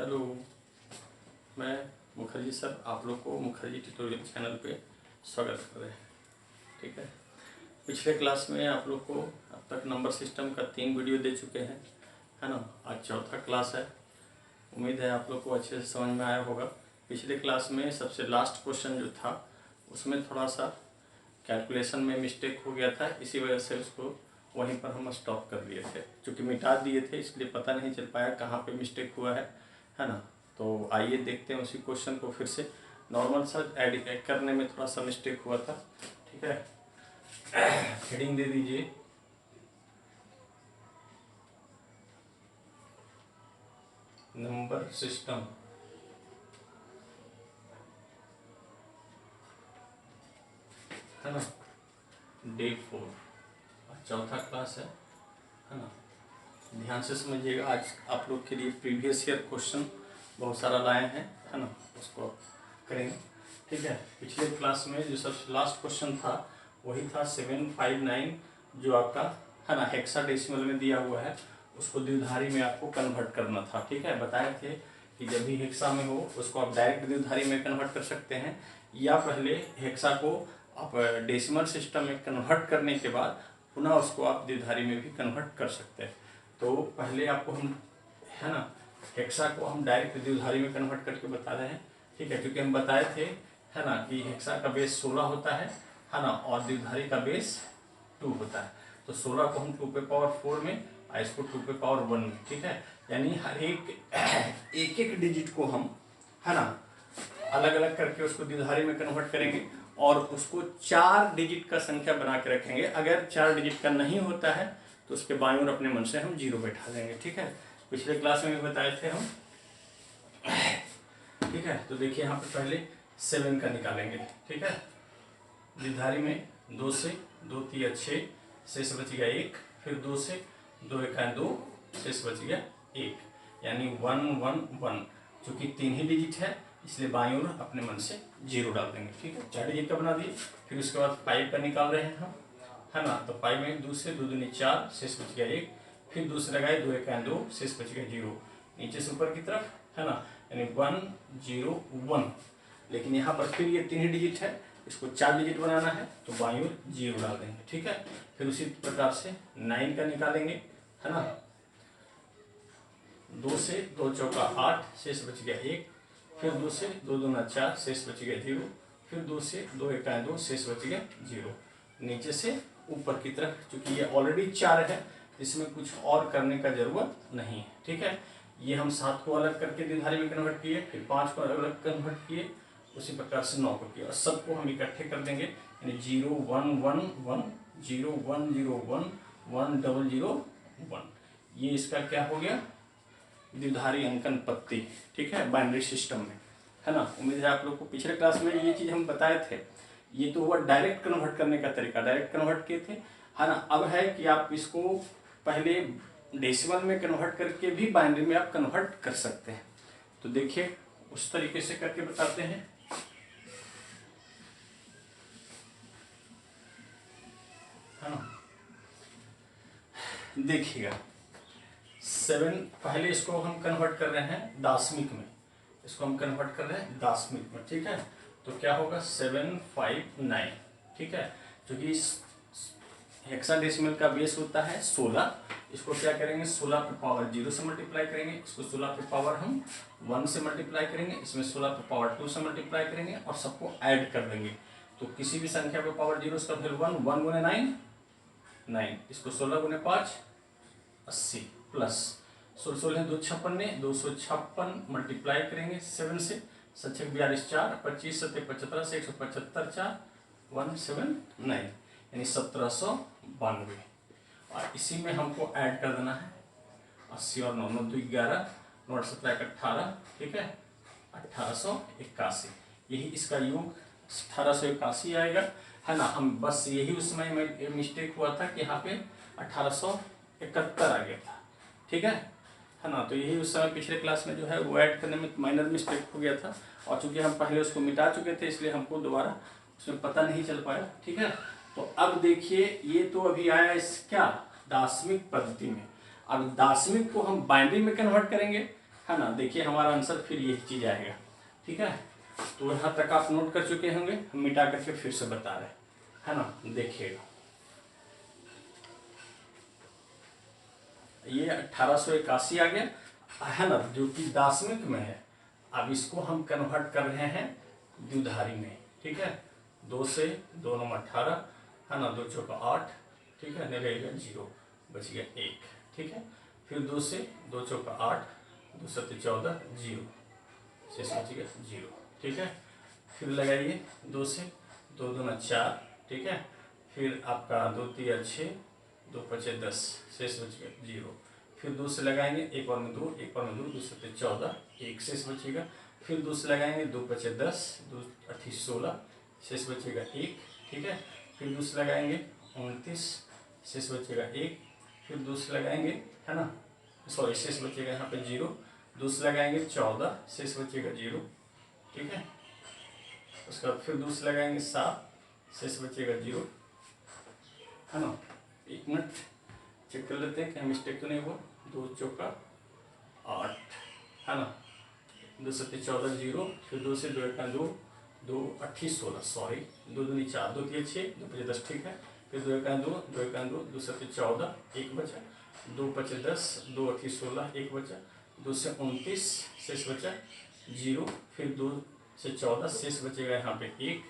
Hello, मैं Mukherjee sir आप लोग को मुखर्जी ट्यूटोरियल चैनल पे स्वागत कर रहे हैं। ठीक है, पिछले क्लास में आप लोग को अब तक नंबर सिस्टम का 3 वीडियो दे चुके हैं, है ना। आज चौथा क्लास है। उम्मीद है आप लोग को अच्छे से समझ में आया होगा। पिछले क्लास में सबसे लास्ट क्वेश्चन जो था उसमें थोड़ा सा कैलकुलेशन में मिस्टेक हो गया था, इसी वजह से उसको वहीं पर हम स्टॉप कर दिए थे। चूँकि मिटा दिए थे इसलिए पता नहीं चल पाया कहाँ पे मिस्टेक हुआ है ना। तो आइए देखते हैं उसी क्वेश्चन को फिर से। नॉर्मल सा ऐड करने में थोड़ा सा मिस्टेक हुआ था। ठीक है, हेडिंग दे दीजिए नंबर सिस्टम। है ना, डे 4 चौथा क्लास है ना। ध्यान से समझिएगा। आज आप लोग के लिए प्रीवियस ईयर क्वेश्चन बहुत सारा लाए हैं, है ना, उसको करेंगे। ठीक है, पिछले क्लास में जो सबसे लास्ट क्वेश्चन था वही था 759, जो आपका है ना हेक्साडेसिमल में दिया हुआ है, उसको द्विधारी में आपको कन्वर्ट करना था। ठीक है, बताए थे कि जब भी हेक्सा में हो उसको आप डायरेक्ट द्विधारी में कन्वर्ट कर सकते हैं, या पहले हेक्सा को आप डेसिमल सिस्टम में कन्वर्ट करने के बाद पुनः उसको आप द्विधारी में भी कन्वर्ट कर सकते हैं। तो पहले आपको हम है ना हेक्सा को हम डायरेक्ट द्विधारी में कन्वर्ट करके बता रहे हैं। ठीक है, क्योंकि हम बताए थे है ना कि हेक्सा का बेस 16 होता है ना, और द्विधारी का बेस 2 होता है। तो 16 को हम 2⁴ में और इसको 2⁴ में। ठीक है, यानी हर एक डिजिट को हम है ना अलग अलग करके उसको द्विधारी में कन्वर्ट करेंगे और उसको 4 डिजिट का संख्या बना के रखेंगे। अगर 4 डिजिट का नहीं होता है तो उसके बाईं ओर अपने मन से हम 0 बैठा देंगे। ठीक है, पिछले क्लास में भी बताए थे हम। ठीक है, तो देखिए यहाँ पे पहले 7 का निकालेंगे। ठीक है, द्विधारी में 2 से 2 3 6 शेष बच गया 1, फिर 2 से 2 1 2 शेष बच गया 1, यानी 1 1 1। चूँकि 3 ही डिजिट है इसलिए बाईं ओर अपने मन से 0 डाल देंगे। ठीक है, 4 डिजिट का बना दिए। फिर उसके बाद 5 का निकाल रहे हैं हम, है ना। तो 5 में 2 से 2 दूनी 4 शेष बच गया 1, फिर 2 से लगाए 2 1 2 शेष बच गया 0, नीचे से ऊपर की तरफ, है ना, यानी 1 0 1। लेकिन यहाँ पर फिर ये 3 ही डिजिट है, इसको 4 डिजिट बनाना है तो बाईं ओर 0 डाल देंगे। ठीक है, फिर उसी प्रकार से 9 का निकालेंगे, है ना। 2 से 2 चौका 8 शेष बच गया 1, फिर 2 से 2 दूना 4 शेष बच गया 0, फिर 2 से 2 1 2 शेष बच गया 0, नीचे से ऊपर की तरफ। चूंकि ये ऑलरेडी 4 है इसमें कुछ और करने का जरूरत नहीं है। ठीक है, ये हम 7 को अलग करके द्विधारी में कन्वर्ट किए, फिर 5 को अलग अलग कन्वर्ट किए, उसी प्रकार से 9 को किया, और सबको हम इकट्ठे कर देंगे, यानी 0 1 1 1 0 1 0 1 1 0 0 1। ये इसका क्या हो गया, द्विधारी अंकन पत्ती। ठीक है, बाइनरी सिस्टम में, है ना। उम्मीद है आप लोग को पिछले क्लास में ये चीज़ हम बताए थे। ये तो हुआ डायरेक्ट कन्वर्ट करने का तरीका, डायरेक्ट कन्वर्ट किए थे, है ना। अब है कि आप इसको पहले डेसिमल में कन्वर्ट करके भी बाइनरी में आप कन्वर्ट कर सकते हैं। तो देखिए उस तरीके से करके बताते हैं। है ना, देखिएगा 7, पहले इसको हम कन्वर्ट कर रहे हैं दाशमिक में, इसको हम कन्वर्ट कर रहे हैं दाशमिक में। ठीक है, तो क्या होगा 759। ठीक है, क्योंकि हेक्साडेसिमल का बेस होता है 16, इसको क्या करेंगे 16 पे पावर 0 से मल्टीप्लाई करेंगे, इसको 16 पे पावर हम 1 से मल्टीप्लाई करेंगे, इसमें 16 पे पावर 2 से मल्टीप्लाई करेंगे और सबको ऐड कर देंगे। तो किसी भी संख्या पे पावर 0 उसका वैल्यू 1, 1 गुने 9 9, इसको 16 गुने 5 80, प्लस 16 2 56 256 मल्टीप्लाई करेंगे 7 से, 7 42 4 25 7 75 से 175 4 179, यानी 1792। और इसी में हमको ऐड कर देना है 80 और 9 9 2 11 9 17 18। ठीक है, 1881, यही इसका योग 1881 आएगा, है ना। हम बस यही उस समय में मिस्टेक हुआ था कि यहाँ पे 1871 आ गया था। ठीक है ना, तो यही उस समय पिछले क्लास में जो है वो ऐड करने में माइनर मिस्टेक हो गया था, और चूंकि हम पहले उसको मिटा चुके थे इसलिए हमको दोबारा उसमें पता नहीं चल पाया। ठीक है, तो अब देखिए ये तो अभी आया इस क्या दाशमिक पद्धति में। अब दाशमिक को हम बाइनरी में कन्वर्ट करेंगे, है ना। देखिए हमारा आंसर फिर यही चीज आएगा, ठीक है। तो यहाँ तक आप नोट कर चुके होंगे, हम मिटा करके फिर से बता रहे हैं, है ना। देखिएगा ये 1881 आ गया, है ना, जो कि दाशमिक में है। अब इसको हम कन्वर्ट कर रहे हैं द्विधारी में, ठीक है। 2 से 2 9 18, है ना, 2 चौका 8, ठीक है, नहीं रहेगा 0, बच गया 1, ठीक है। फिर 2 से 2 चौका 8, 2 7 14, 0, शेष बच गया 0, ठीक है। फिर लगाइए 2 से 2 दूना 4, ठीक है। फिर आपका 2 3 6, 2 5 10, शेष बच गया 0। फिर 2 से लगाएंगे, एक और में 2, एक और में 2, 2 7 14, 1 शेष बचेगा। फिर 2 से लगाएंगे, 2 5 10, 2 8 16, शेष बचेगा 1, ठीक है। फिर 2 से लगाएंगे 29, शेष बचेगा 1। फिर 2 से लगाएंगे, है ना, सॉरी, शेष बचेगा यहाँ पे 0। 2 से लगाएंगे 14, शेष बचेगा 0, ठीक है। उसके बाद फिर 2 से लगाएंगे 7, शेष बचेगा 0, है ना। 1 मिनट चेक कर लेते हैं क्या मिस्टेक तो नहीं हुआ। 2 चौका 8, है ना, 2 7 14, 0। फिर 2 से 2 1 2, 2 8 16, सॉरी, 2 दूनी 4, 2 3 6, 2 5 10, ठीक है। फिर 2 1 2, 2 1 2, 2 7 14, 1 बचा। 2 5 10, 2 8 16, 1 बचा। 2 से 29, शेष बचा 0। फिर 2 से 14, शेष बचेगा यहाँ पे 1,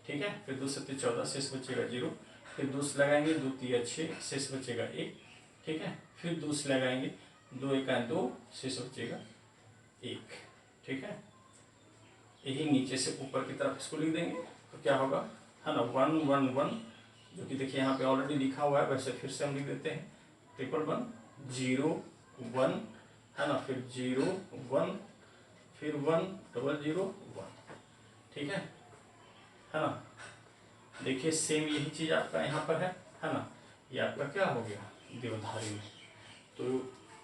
ठीक है। फिर 2 7 14, शेष बचेगा 0। फिर 2 से लगाएंगे, 2 3 6, शेष बचेगा 1, ठीक है। फिर 2 से लगाएंगे, 2 1 2, शेष बचेगा 1, ठीक है। यही नीचे से ऊपर की तरफ इसको लिख देंगे तो क्या होगा, है ना, 1 1 1, जो कि देखिए यहाँ पे ऑलरेडी लिखा हुआ है, वैसे फिर से हम लिख देते हैं 1 1 0 1, है ना। फिर 0 1, फिर 1 0 0 1, ठीक है ना। देखिए सेम यही चीज आपका यहाँ पर है ना। ये आपका क्या हो गया, द्विधारी में। तो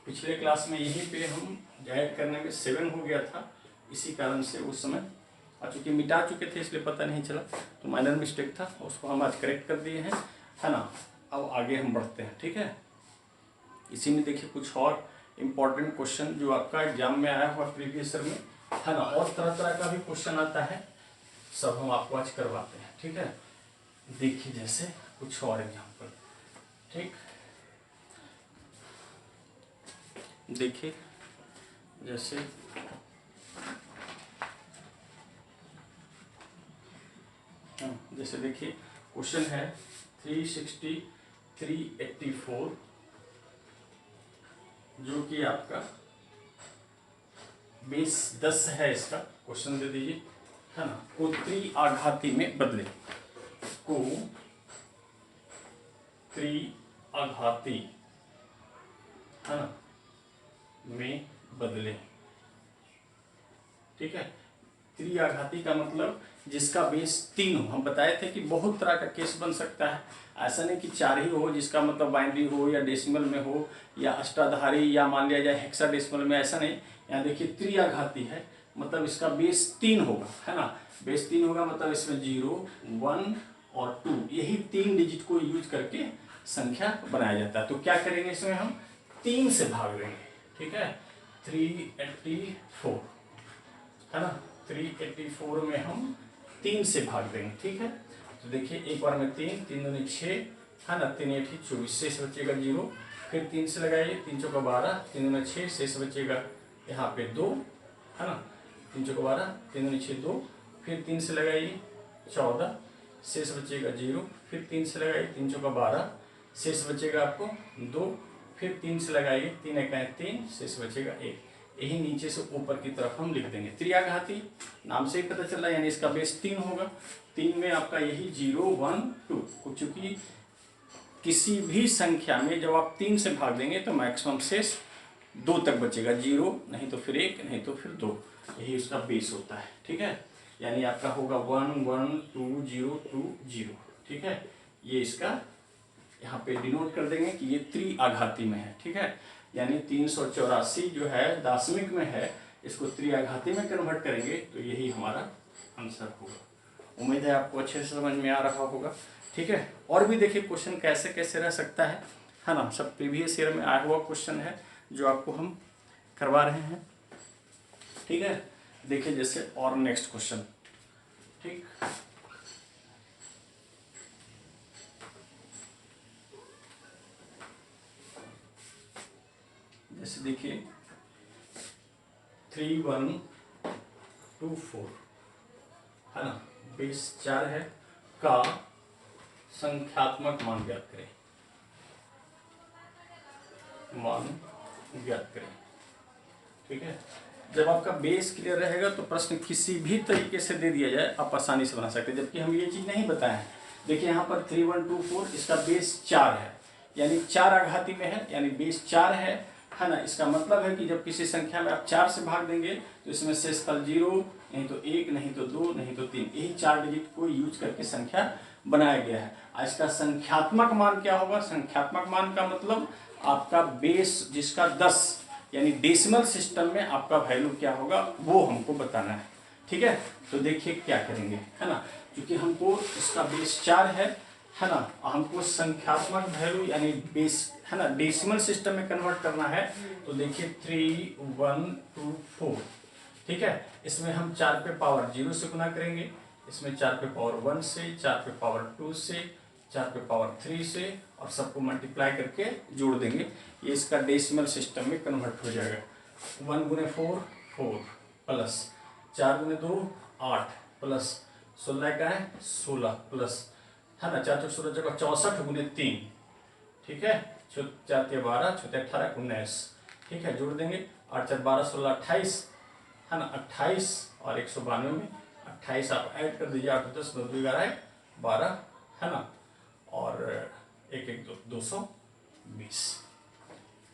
पिछले क्लास में यहीं पे हम ऐड करने में 7 हो गया था, इसी कारण से उस समय चूँकि मिटा चुके थे इसलिए पता नहीं चला, तो माइनर मिस्टेक था, उसको हम आज करेक्ट कर दिए हैं, है ना। अब आगे हम बढ़ते हैं, ठीक है। इसी में देखिए कुछ और इम्पोर्टेंट क्वेश्चन जो आपका एग्जाम में आया हुआ प्रीवियस ईयर में, है ना, और तरह तरह का भी क्वेश्चन आता है, सब हम आपको आज करवाते हैं, ठीक है। देखिए जैसे कुछ और एग्जाम्पल, ठीक, देखिए जैसे देखिए क्वेश्चन है 384, जो कि आपका बेस 10 है, इसका क्वेश्चन दे दीजिए, है ना। को त्रिआघाती में बदले, को त्रिआघाती, है ना, में बदले, ठीक है। त्रिआघाती का मतलब जिसका बेस 3 हो। हम बताए थे कि बहुत तरह का केस बन सकता है, ऐसा नहीं कि 4 ही हो, जिसका मतलब बाइनरी हो या डेसिमल में हो या अष्टाधारी या मान लिया जाए हेक्साडेसिमल में, ऐसा नहीं। यहाँ देखिए त्रिआघाती है, मतलब इसका बेस 3 होगा, है ना। बेस 3 होगा मतलब इसमें 0 1 और 2, यही 3 डिजिट को यूज करके संख्या बनाया जाता है। तो क्या करेंगे, इसमें हम 3 से भाग देंगे, ठीक है। 384, है ना, 384 में हम 3 से भाग देंगे, ठीक है। तो देखिए एक बार में 3 3 दूनी 6, है ना, 3 8 24, शेष बचेगा 0। फिर 3 से लगाइए, 3 चौका 12, 3 दूना 6, शेष बचेगा यहाँ पे 2, है ना, 3 चौका 12, 3 दूनी 6 2। फिर 3 से लगाइए 14, शेष बचेगा 0। फिर 3 से लगाइए, 3 चौका 12, शेष बचेगा आपको 2। फिर 3 से लगाइए, 3 1 3, शेष बचेगा 1। यही नीचे से ऊपर की तरफ हम लिख देंगे। त्रिआघाती नाम से ही पता चल रहा है, यानी इसका बेस 3 होगा। 3 में आपका यही 0 1 2, चूंकि किसी भी संख्या में जब आप 3 से भाग देंगे तो मैक्सिमम शेष 2 तक बचेगा, 0 नहीं तो फिर 1 नहीं तो फिर 2, यही उसका बेस होता है, ठीक है। यानी आपका होगा 1 1 2 0 2 0, ठीक है। ये इसका यहाँ पे डिनोट कर देंगे कि ये त्रिआघाती में है, ठीक है। यानी 384 जो है दाशमिक में है, इसको त्रिआघाती में कन्वर्ट करेंगे तो यही हमारा आंसर होगा। उम्मीद है आपको अच्छे से समझ में आ रहा होगा, ठीक है। और भी देखिए क्वेश्चन कैसे कैसे रह सकता है ना, सब प्रीवियस ईयर में आया हुआ क्वेश्चन है जो आपको हम करवा रहे हैं, ठीक है। देखिए जैसे और नेक्स्ट क्वेश्चन, ठीक, जैसे देखिए 3124 है ना, बेस 4 है का संख्यात्मक मान ज्ञात करें, मान ज्ञात करें। ठीक है, जब आपका बेस क्लियर रहेगा तो प्रश्न किसी भी तरीके से दे दिया जाए आप आसानी से बना सकते हैं, जबकि हम ये चीज़ नहीं बताए हैं। देखिए यहाँ पर 3124 इसका बेस 4 है, यानी 4 आघाती में है, यानी बेस 4 है ना। इसका मतलब है कि जब किसी संख्या में आप 4 से भाग देंगे तो इसमें शेषफल 0, नहीं तो 1, नहीं तो 2, नहीं तो 3, यही 4 डिजिट को यूज करके संख्या बनाया गया है। इसका संख्यात्मक मान क्या होगा? संख्यात्मक मान का मतलब आपका बेस जिसका 10 यानी डेसिमल सिस्टम में आपका वैल्यू क्या होगा वो हमको बताना है। ठीक है, तो देखिए क्या करेंगे, है ना, क्योंकि हमको इसका बेस 4 है ना, हमको संख्यात्मक वैल्यू यानी बेस है ना डेसिमल सिस्टम में कन्वर्ट करना है। तो देखिए 3124, ठीक है, इसमें हम 4 पे पावर 0 से गुना करेंगे, इसमें 4 पे पावर 1 से, 4 पे पावर 2 से, 4 पे पावर 3 से, और सबको मल्टीप्लाई करके जोड़ देंगे, ये इसका डेसिमल सिस्टम में कन्वर्ट हो जाएगा। 1 गुने 4 4 प्लस 4 गुने 2 8 प्लस 16 का है 16 प्लस है ना 4 16 जगह 64 गुने 3, ठीक है, 4 12 6 18 19, ठीक है, जोड़ देंगे 8 4 12 16 28 है ना, 28 और 192 में 28 आप ऐड कर दीजिए, 8 10 2 11 12 है ना, और 1 1 2 220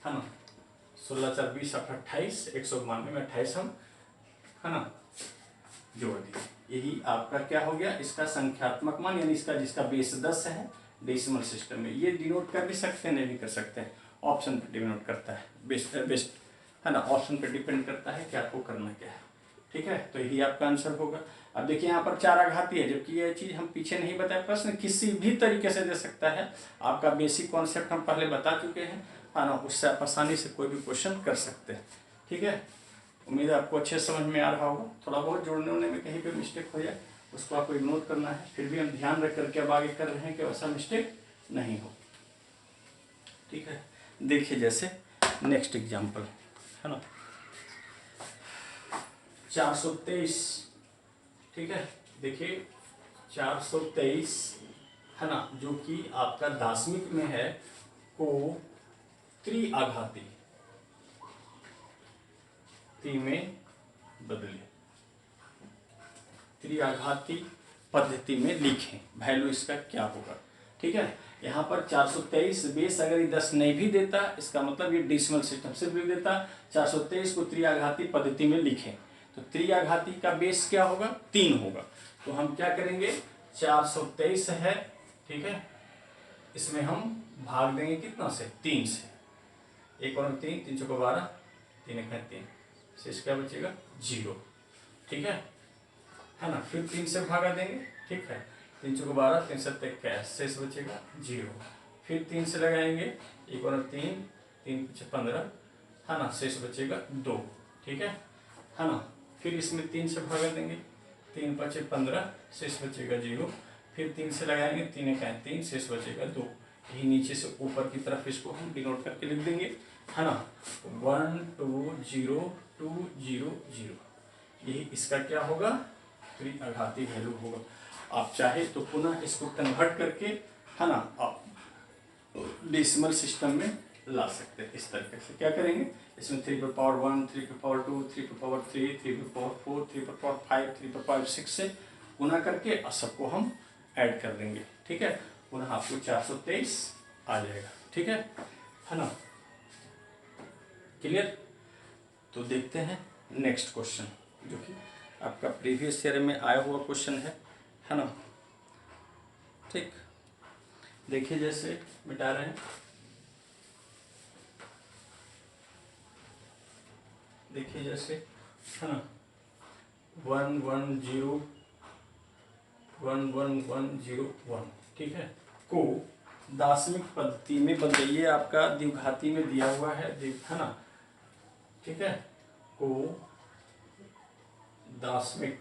है ना, 16 4 20 28 192 में 28 हम है ना जोड़ दिए। यही आपका क्या हो गया, इसका संख्यात्मक मान, यानी इसका जिसका बेस 10 है डेसिमल सिस्टम में। ये डिनोट कर भी सकते हैं, नहीं भी कर सकते हैं, ऑप्शन पे डिनोट करता है, बेस्ट है ना, ऑप्शन पे डिपेंड करता है कि आपको करना क्या है। ठीक है, तो यही आपका आंसर होगा। अब देखिए यहाँ पर 4 आघाती है, जबकि ये चीज़ हम पीछे नहीं बताए, प्रश्न किसी भी तरीके से दे सकता है। आपका बेसिक कॉन्सेप्ट हम पहले बता चुके हैं, है ना, उससे आप आसानी से कोई भी क्वेश्चन कर सकते हैं। ठीक है, उम्मीद है आपको अच्छे समझ में आ रहा होगा। थोड़ा बहुत जोड़ने उड़ने में कहीं पे मिस्टेक हो जाए उसको आपको इग्नोर करना है, फिर भी हम ध्यान रख करके अब आगे कर रहे हैं कि वैसा मिस्टेक नहीं हो। ठीक है, देखिए जैसे नेक्स्ट एग्जाम्पल है ना 423, ठीक है, देखिए 423 है ना, जो कि आपका दाशमिक में है को त्रिआघाती में बदले, त्रिआघाती पद्धति में लिखें, वैल्यू इसका क्या होगा। ठीक है, यहाँ पर 423 बेस अगर ये 10 नहीं भी देता, इसका मतलब ये डेसिमल सिस्टम सिर्फ लिख देता। 423 को त्रिआघाती पद्धति में लिखें, तो त्रिआघाती का बेस क्या होगा 3 होगा। तो हम क्या करेंगे, 423 है, ठीक है, इसमें हम भाग देंगे कितना से 3 से, 1 और 3 3 चौको 12 3 1 3, शेष क्या बचेगा 0। ठीक है ना, फिर 3 से भागा देंगे, ठीक है, 3 चौको 12 3 7 21, शेष बचेगा 0। फिर 3 से लगाएंगे, 1 और 3 3 5 15 है ना, शेष बचेगा 2। ठीक है ना, फिर इसमें 3 से भागा देंगे, 3 5 15 शेष बचेगा 0। फिर 3 से लगाएंगे, 3 1 3 शेष बचेगा 2। यही नीचे से ऊपर की तरफ इसको हम डिनोट करके लिख देंगे, है ना, 1 2 0 2 0 0, यही इसका क्या होगा त्रिआघाती वैल्यू होगा। आप चाहे तो पुनः इसको कन्वर्ट करके है ना आप डेसिमल सिस्टम में ला सकते हैं। इस तरीके से क्या करेंगे, इसमें 3 पर पावर 1 3 पर पावर 2 3 पर पावर 3 3 पर पावर 4 3 पर पावर 5 3 पर पावर 6 से गुना करके और सबको हम ऐड कर देंगे। ठीक है, पुनः आपको 423 आ जाएगा। ठीक है ना, क्लियर। तो देखते हैं नेक्स्ट क्वेश्चन, जो कि आपका प्रीवियस ईयर में आया हुआ क्वेश्चन है ना। ठीक, देखिए जैसे मिटा रहे हैं, देखिए जैसे है ना 1 1 0 1 1 1 0 1, ठीक है, को दाशमिक पद्धति में बदलिए। आपका द्विघाती में दिया हुआ है ना, ठीक है, को दार्शनिक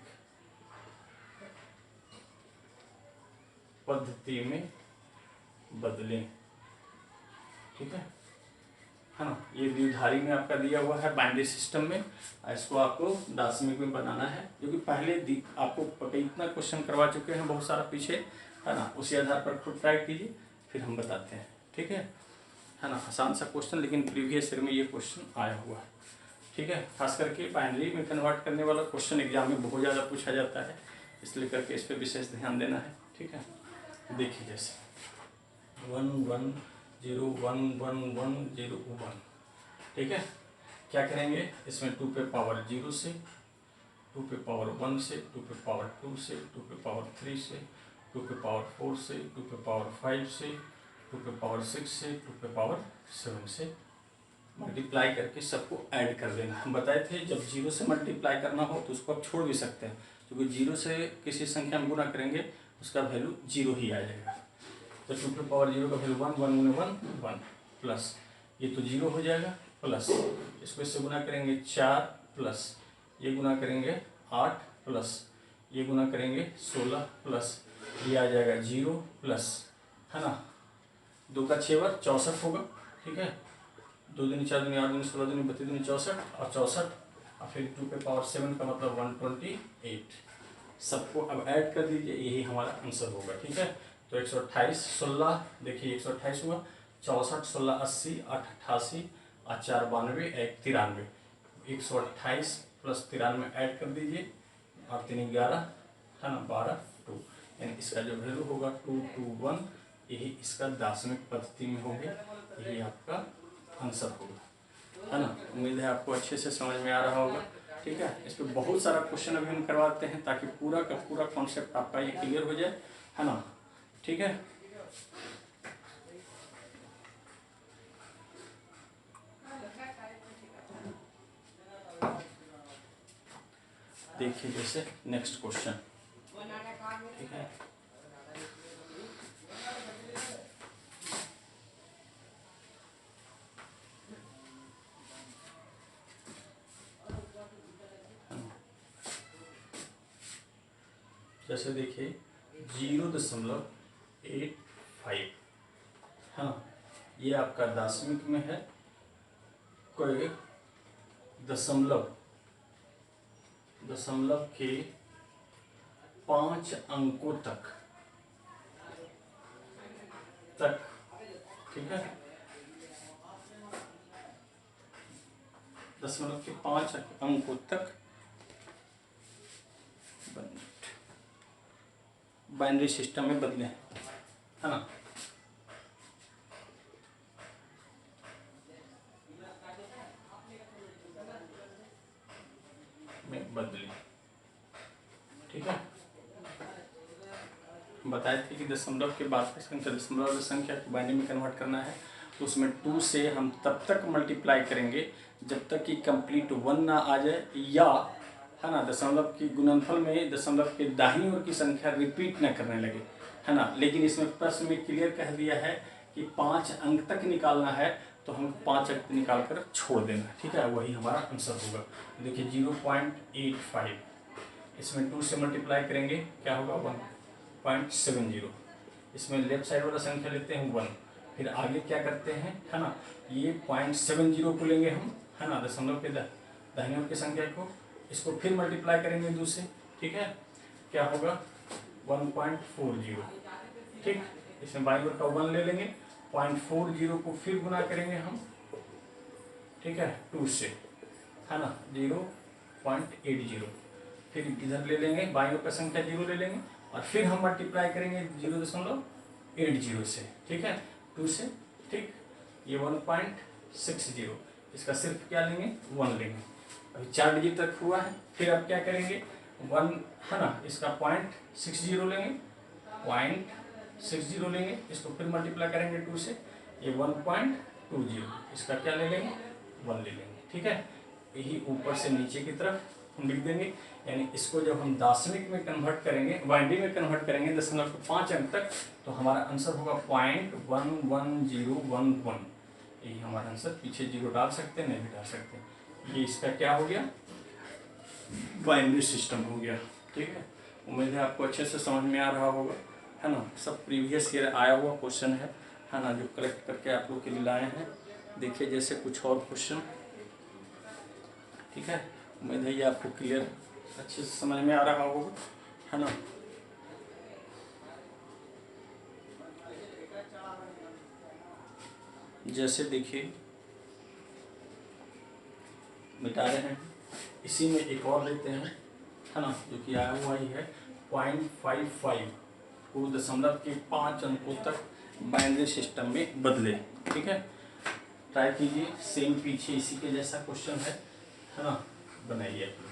पद्धति में बदलें, ठीक है ना। ये द्विधारी में आपका दिया हुआ है बाइनरी सिस्टम में, इसको आपको दार्शनिक में बनाना है, जो कि पहले आपको इतना क्वेश्चन करवा चुके हैं बहुत सारा पीछे, है ना। उसी आधार पर खुद ट्राई कीजिए, फिर हम बताते हैं, ठीक है ना। आसान सा क्वेश्चन, लेकिन प्रीवियस ईयर में ये क्वेश्चन आया हुआ है, ठीक है। खास करके बाइनरी में कन्वर्ट करने वाला क्वेश्चन एग्जाम में बहुत ज़्यादा पूछा जाता है, इसलिए करके इस पर विशेष ध्यान देना है, ठीक है। देखिए जैसे 1 1 0 1 1 1 0 1, ठीक है। क्या करेंगे इसमें 2 पे पावर 0 से, 2 पे पावर 1 से, 2 पे पावर 2 से, 2 पे पावर 3 से, 2 पे पावर 4 से, 2 पे पावर 5 से, 2 पे पावर 6 से, 2 पे पावर 7 से मल्टीप्लाई करके सबको ऐड कर देना। हम बताए थे जब 0 से मल्टीप्लाई करना हो तो उसको आप छोड़ भी सकते हैं, क्योंकि 0 से किसी संख्या में गुना करेंगे उसका वैल्यू 0 ही आ जाएगा। तो 2 पे पावर 0 का वैल्यू 1 1 गुने 1 1 प्लस ये तो 0 हो जाएगा, प्लस इसको इससे गुना करेंगे 4 प्लस ये गुना करेंगे 8 प्लस ये गुना करेंगे 16 प्लस ये आ जाएगा 0 प्लस, है ना। 2 का 6 बार 64 होगा, ठीक है। 2 दूनी 4 दूनी 8 दूनी 16 दूनी 32 दूनी 64 और 64 और फिर 2 पे पावर 7 का मतलब 128। सबको अब ऐड कर दीजिए, यही हमारा आंसर होगा, ठीक है। तो 128 16 देखिए 128 हुआ, 64 16 80 8 88 और 4 92 1 93। 128 प्लस 93 ऐड कर दीजिए और 3 11, है ना, 12 2, यानी इसका जो वैल्यू होगा 2 2 1, यही इसका दार्शनिक पद्धति में हो गया, यही आपका आंसर होगा, है ना। उम्मीद है आपको अच्छे से समझ में आ रहा होगा, ठीक है। इस पर बहुत सारा क्वेश्चन अभी हम करवाते हैं ताकि पूरा का पूरा कॉन्सेप्ट आपका ये क्लियर हो जाए, है ना, ठीक है। देखिए जैसे नेक्स्ट क्वेश्चन, ठीक है। जैसे देखिए 0.85, हाँ, ये आपका दार्शनिक में है। कोई दशमलव के 5 अंकों तक, ठीक है। दशमलव के 5 अंकों तक बाइनरी सिस्टम में बदले, है ना। में बदले, ठीक है। बताए थे कि दशमलव के बाद की संख्या दशमलव संख्या को बाइनरी में कन्वर्ट करना है, तो उसमें 2 से हम तब तक मल्टीप्लाई करेंगे जब तक कि कंप्लीट 1 ना आ जाए, या, है ना, दशमलव की गुणनफल में दशमलव के दाहिनी ओर की संख्या रिपीट न करने लगे, है ना। लेकिन इसमें प्रश्न में क्लियर कह दिया है कि 5 अंक तक निकालना है, तो हम 5 अंक निकाल कर छोड़ देना, ठीक है, वही हमारा आंसर होगा। देखिए 0.85, इसमें 2 से मल्टीप्लाई करेंगे क्या होगा 1.70, इसमें लेफ्ट साइड वाला संख्या लेते हैं 1, फिर आगे क्या करते हैं, है ना, ये 0.70 को लेंगे हम, है ना, दशमलव के दाहिनी ओर की संख्या को, इसको फिर मल्टीप्लाई करेंगे 2 से, ठीक है, क्या होगा 1.40, ठीक। इसमें बाईं ओर का 1 ले लेंगे, 0.40 को फिर गुना करेंगे हम, ठीक है, 2 से, है ना, 0.80, फिर इधर ले लेंगे बाईं ओर का संख्या 0 ले लेंगे और फिर हम मल्टीप्लाई करेंगे 0.80 से, ठीक है, 2 से, ठीक। ये 1.60, इसका सिर्फ क्या लेंगे 1 लेंगे, अभी 4 डिजिट तक हुआ है। फिर अब क्या करेंगे 1, है ना, इसका 0.60 लेंगे, 0.60 लेंगे, इसको फिर मल्टीप्लाई करेंगे 2 से, ये 1.20, इसका क्या ले लेंगे 1 ले लेंगे, ठीक है। यही ऊपर से नीचे की तरफ हम लिख देंगे, यानी इसको जब हम दार्शनिक में कन्वर्ट करेंगे, बाइनरी में कन्वर्ट करेंगे दशमलव के 5 अंक तक, तो हमारा आंसर होगा 0.11011, यही हमारा आंसर। पीछे 0 डाल सकते हैं, नहीं भी डाल सकते। ये इसका क्या हो गया बाइनरी सिस्टम हो गया। ठीक है, उम्मीद है आपको अच्छे से समझ में आ रहा होगा, है ना। सब प्रीवियस ईयर आया हुआ क्वेश्चन है ना, जो कलेक्ट करके आप लोग के लिए लाए हैं। देखिए जैसे कुछ और क्वेश्चन, ठीक है। उम्मीद है ये आपको क्लियर अच्छे से समझ में आ रहा होगा, है ना। जैसे देखिए मिटा रहे हैं, इसी में एक और लेते हैं, है ना, जो कि आया हुआ ही है 0.55 को दशमलव के 5 अंकों तक बाइनरी सिस्टम में बदले। ठीक है, ट्राई कीजिए, सेम पीछे इसी के जैसा क्वेश्चन है ना, बनाइए आप लोग।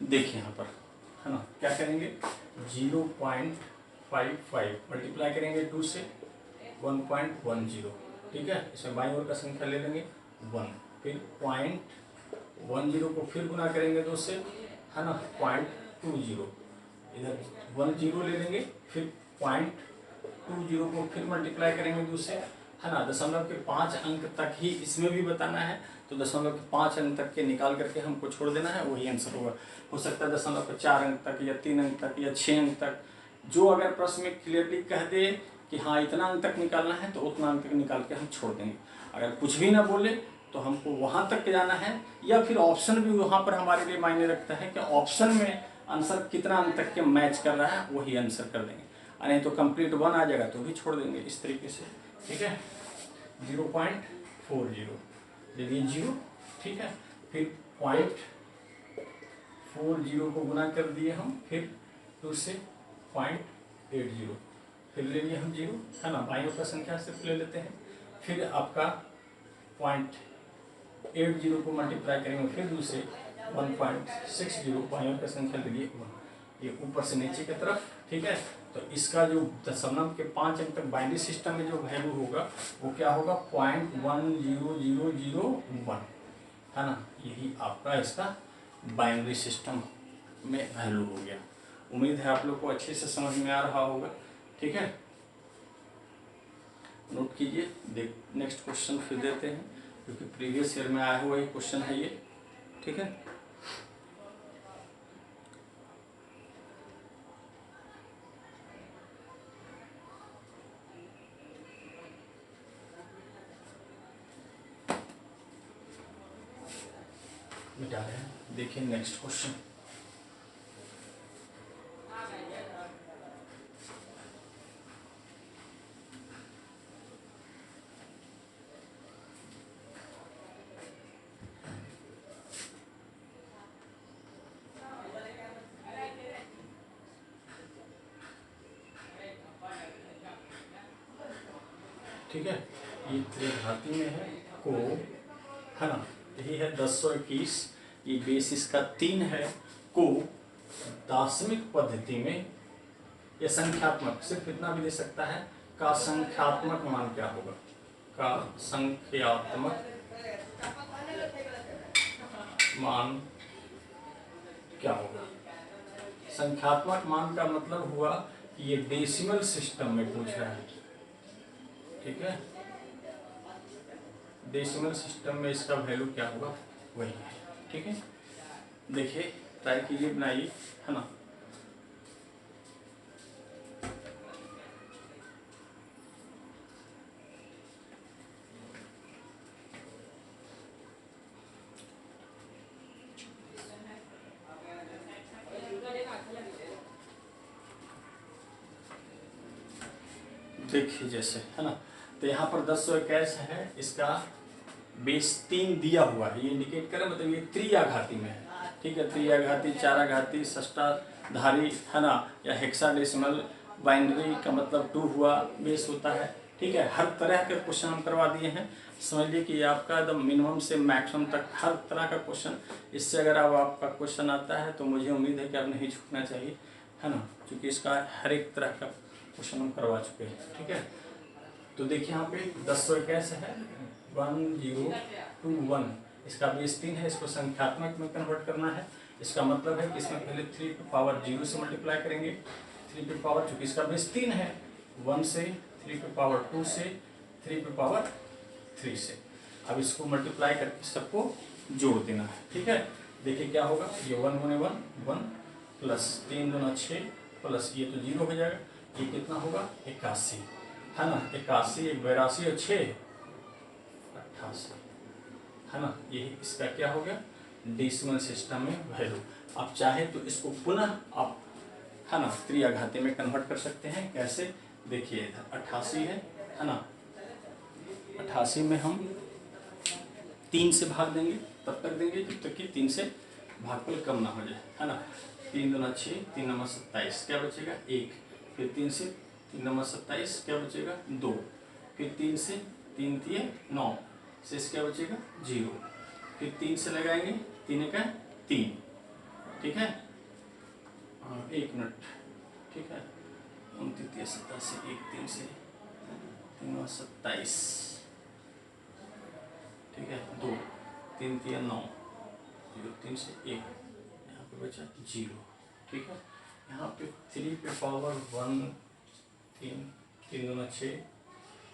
देखिए यहाँ पर, है ना, क्या करेंगे 0.55 मल्टीप्लाई करेंगे 2 से 1.10। ठीक है, इसमें बाईं ओर का संख्या ले लेंगे 1, फिर 0.10 को फिर गुना करेंगे 2 से, है ना, 0.20, इधर 10 ले लेंगे, फिर 0.20 को फिर मल्टीप्लाई करेंगे 2 से, है ना। दशमलव के 5 अंक तक ही इसमें भी बताना है, तो दशमलव के 5 अंक तक के निकाल करके हमको छोड़ देना है, वही आंसर होगा। हो सकता है दशमलव के 4 अंक तक या 3 अंक तक या 6 अंक तक, जो अगर प्रश्न में क्लियरली कह दे कि हाँ इतना अंक तक निकालना है तो उतना अंक तक निकाल के हम छोड़ देंगे। अगर कुछ भी ना बोले तो हमको वहाँ तक जाना है, या फिर ऑप्शन भी वहाँ पर हमारे लिए मायने रखता है कि ऑप्शन में आंसर कितना अंक तक के मैच कर रहा है, वही आंसर कर देंगे। नहीं तो कंप्लीट 1 आ जाएगा तो भी छोड़ देंगे, इस तरीके से। ठीक है, 0.40 ले लिए 0, ठीक है, फिर 0.40 को गुना कर दिए हम, फिर 2 से 0.80, फिर ले लिए हम 0, है ना, बाईं ओर का संख्या सिर्फ ले लेते हैं, फिर आपका 0.80 को मल्टीप्लाई करेंगे फिर 2 से 1.60, बाईं ओर का संख्या ले लिए 1, ये ऊपर से नीचे की तरफ। ठीक है, तो इसका जो दशमलव के 5 अंक तक बाइनरी सिस्टम में जो वैल्यू होगा वो क्या होगा 0.10001, है ना, यही आपका इसका बाइनरी सिस्टम में वैल्यू हो गया। उम्मीद है आप लोग को अच्छे से समझ में आ रहा होगा। ठीक है, नोट कीजिए। नेक्स्ट क्वेश्चन फिर देते हैं, क्योंकि प्रीवियस ईयर में आया हुआ एक क्वेश्चन है ये। ठीक है, मिटा रहे हैं। देखिए नेक्स्ट क्वेश्चन, ठीक है, ये त्रिघाती में है को, है ना, यही है 1021, ये बेस इसका 3 है, को दार्शनिक पद्धति में या संख्यात्मक, सिर्फ इतना भी दे सकता है, का संख्यात्मक मान क्या होगा, का संख्यात्मक मान क्या होगा। संख्यात्मक मान का मतलब हुआ कि ये डेसिमल सिस्टम में पूछ रहा है। ठीक है, डेसिमल सिस्टम में इसका वैल्यू क्या होगा वही है। ठीक है, देखिए ट्राई कीजिए, बनाइए, है ना। देखिए जैसे, है ना, तो यहाँ पर 1021 है, इसका बेस 3 दिया हुआ है, ये इंडिकेट करे मतलब ये त्रियाघाती में है। ठीक है, त्रियाघाती, चाराघाती, षष्ठाधारी, है ना, या हेक्साडेसिमल बाइनरी का मतलब 2 हुआ बेस होता है। ठीक है, हर तरह के क्वेश्चन हम करवा दिए हैं। समझ लिए कि आपका एकदम मिनिमम से मैक्सिमम तक हर तरह का क्वेश्चन, इससे अगर अब आपका क्वेश्चन आता है तो मुझे उम्मीद है कि आप नहीं छूटना चाहिए, है ना, क्योंकि इसका हर एक तरह का क्वेश्चन हम करवा चुके हैं। ठीक है, तो देखिए यहाँ पे 1021 है 1021, इसका बेस 3 है, इसको संख्यात्मक में कन्वर्ट करना है। इसका मतलब है कि इसमें पहले 3 पे पावर 0 से मल्टीप्लाई करेंगे, 3 पे पावर, चूंकि इसका बेस 3 है, 1 से, 3 पे पावर 2 से, 3 पे पावर 3 से। अब इसको मल्टीप्लाई करके सबको जोड़ देना है, ठीक है। देखिए क्या होगा, ये 1 गुने 1 1 प्लस 3 दूना 6 प्लस ये तो 0 हो जाएगा, ये कितना होगा 81, है ना। 81, 82 और 6 88, है ना। ये इसका क्या हो गया, डेसिमल सिस्टम में वैल्यू। आप चाहे तो इसको पुनः आप, है ना, त्रिघाती में कन्वर्ट कर सकते हैं। कैसे, देखिए इधर 88 है ना, 88 में हम 3 से भाग देंगे, तब तक देंगे जब तक कि 3 से भागफल कम ना हो जाए, है ना। 3 दूना 6, 3 नंबर 27, क्या बचेगा 1, फिर 3 से 3 नंबर 27, क्या बचेगा 2, फिर 3 से 3 तिये 9, शेष क्या बचेगा 0, फिर 3 से लगाएंगे, 3 का 3, ठीक है। 1 मिनट, ठीक है। 29 87, 1 3 से 3 27, ठीक है, 2 3 3 9, 0 3 से 1, यहाँ पे बचा 0, ठीक है। यहाँ पे 3 पे पावर 1 3 3 दूना 6,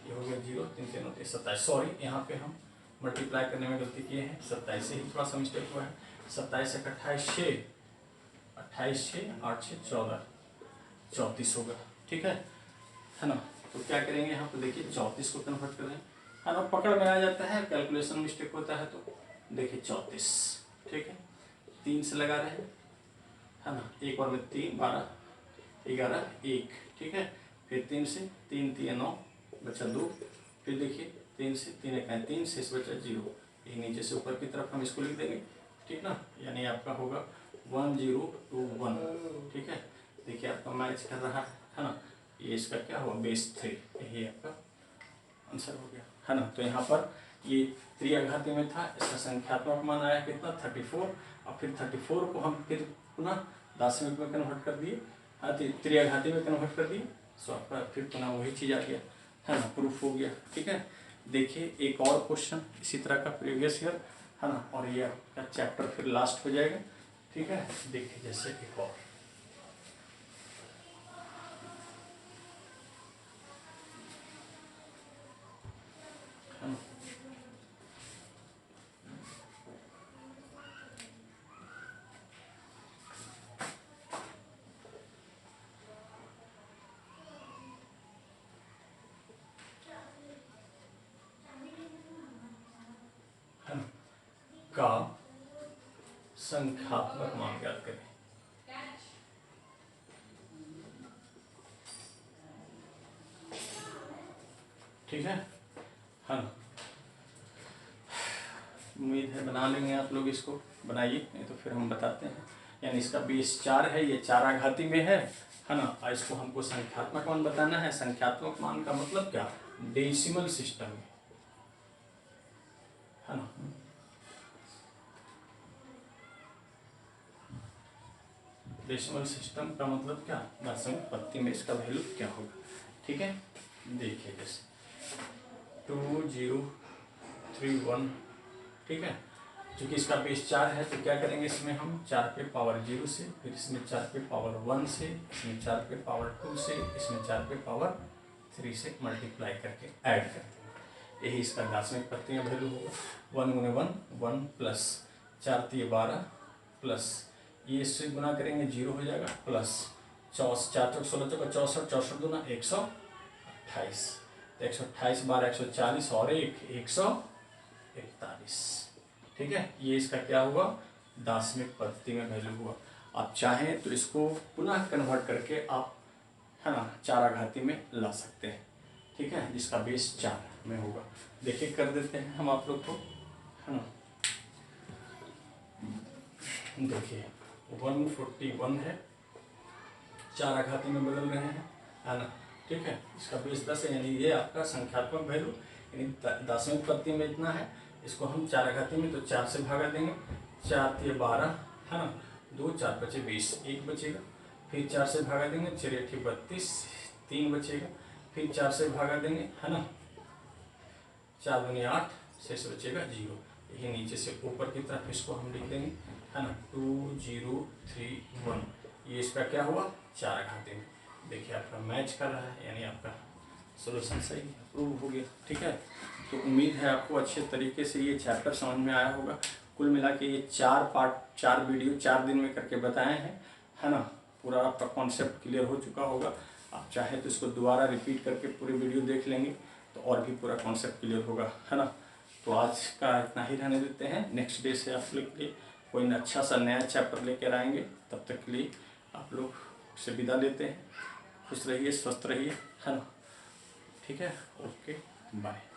ये हो गया 0 3 3 9 27, सॉरी यहाँ पे हम मल्टीप्लाई करने में गलती किए हैं, 27 से ही थोड़ा सा मिस्टेक हुआ है। 27 एक 28 6, 28 6 8 6 14, 34 होगा, ठीक है ना। तो क्या करेंगे यहाँ पे, देखिए 34 को कन्वर्ट कर रहे हैं, है ना। पकड़ में आ जाता है, कैलकुलेशन मिस्टेक होता है, तो देखिए 34, ठीक है। 3 से लगा रहे हैं, है ना, 1 और में 3 12 11 1, ठीक है। फिर 3 से 3 3 9 बचा 2, फिर देखिए 3 से 3 1 3, शेष बचा 0, ये नीचे से ऊपर की तरफ हम इसको लिख देंगे, ठीक ना। यानी आपका होगा 1021, ठीक है। देखिए आपका मैच कर रहा है ना। ये इसका क्या हुआ, बेस 3, यही आपका आंसर हो गया, है ना। तो यहाँ पर ये त्रिघाती में था, इसका संख्यात्मक मान आया कितना 34, और फिर 34 को हम फिर पुनः दशमिक में कन्वर्ट कर दिए, त्रिघाती में कन्वर्ट कर दिए, सो आपका फिर पुनः वही चीज़ आ गया, है ना, प्रूफ हो गया, ठीक है। देखिए एक और क्वेश्चन इसी तरह का प्रीवियस ईयर, है ना, और ये आपका चैप्टर फिर लास्ट हो जाएगा, ठीक है। देखिए जैसे एक और, का संख्यात्मक मान ज्ञात करें। ठीक है, हाँ, उम्मीद है बना लेंगे आप लोग, इसको बनाइए, नहीं तो फिर हम बताते हैं। यानी इसका बेस 4 है, ये 4 आघाती में है ना। और इसको हमको संख्यात्मक मान बताना है। संख्यात्मक मान का मतलब क्या, डेसिमल सिस्टम में, है ना। डेसिमल सिस्टम का मतलब क्या, दशमिक पत्ती में इसका वैल्यू क्या होगा, ठीक है। देखिए जैसे 2031, ठीक है। चूंकि इसका बेस 4 है, तो क्या करेंगे, इसमें हम 4 पे पावर 0 से, फिर इसमें 4 पे पावर 1 से, इसमें 4 पे पावर 2 से, इसमें 4 पे पावर 3 से मल्टीप्लाई करके ऐड कर देंगे। यही इसका दशमिक पत्ती में वैल्यू होगा। 1 गुने 1 1 प्लस 4 3 12 प्लस ये इससे गुना करेंगे 0 हो जाएगा, प्लस 4 4 चौक 16 चौक 64 64 दूना 128, तो 128 12 140 और 141, ठीक है। ये इसका क्या हुआ, दशमिक पद्धति में वैल्यू हुआ। आप चाहें तो इसको पुनः कन्वर्ट करके आप, है ना, 4 आघाती में ला सकते हैं, ठीक है, जिसका बेस 4 में होगा। देखिए कर देते हैं हम आप लोग को, है ना। देखिए 141 है, 4 आघाती में बदल रहे हैं, है ना, ठीक है। इसका बेस 10 है, यानी ये आपका संख्यात्मक वैल्यू, यानी दशमिक पत्ती में इतना है। इसको हम 4 आघाती में, तो 4 से भागा देंगे, 4 3 12, है ना, 2 4 बचे 20, 1 बचेगा, फिर 4 से भागा देंगे, 4 8 32, 3 बचेगा, फिर 4 से भागा देंगे, है ना, 4 दूनी 8, शेष बचेगा 0। यही नीचे से ऊपर की तरफ इसको हम लिख देंगे, है ना, 2031। ये इसका क्या हुआ, 4 घाते में। देखिए आपका मैच कर रहा है, यानी आपका सोल्यूशन सही अप्रूव हो गया। ठीक है, तो उम्मीद है आपको अच्छे तरीके से ये चैप्टर समझ में आया होगा। कुल मिला के ये 4 पार्ट 4 वीडियो 4 दिन में करके बताए हैं, है ना। पूरा आपका कॉन्सेप्ट क्लियर हो चुका होगा। आप चाहे तो इसको दोबारा रिपीट करके पूरी वीडियो देख लेंगे तो और भी पूरा कॉन्सेप्ट क्लियर होगा, है ना। तो आज का इतना ही रहने देते हैं। नेक्स्ट डे से आप लोग के कोई अच्छा सा नया चैप्टर लेकर आएंगे। तब तक के लिए आप लोग से विदा लेते हैं। खुश रहिए, स्वस्थ रहिए, है ना। ठीक है, ओके, बाय।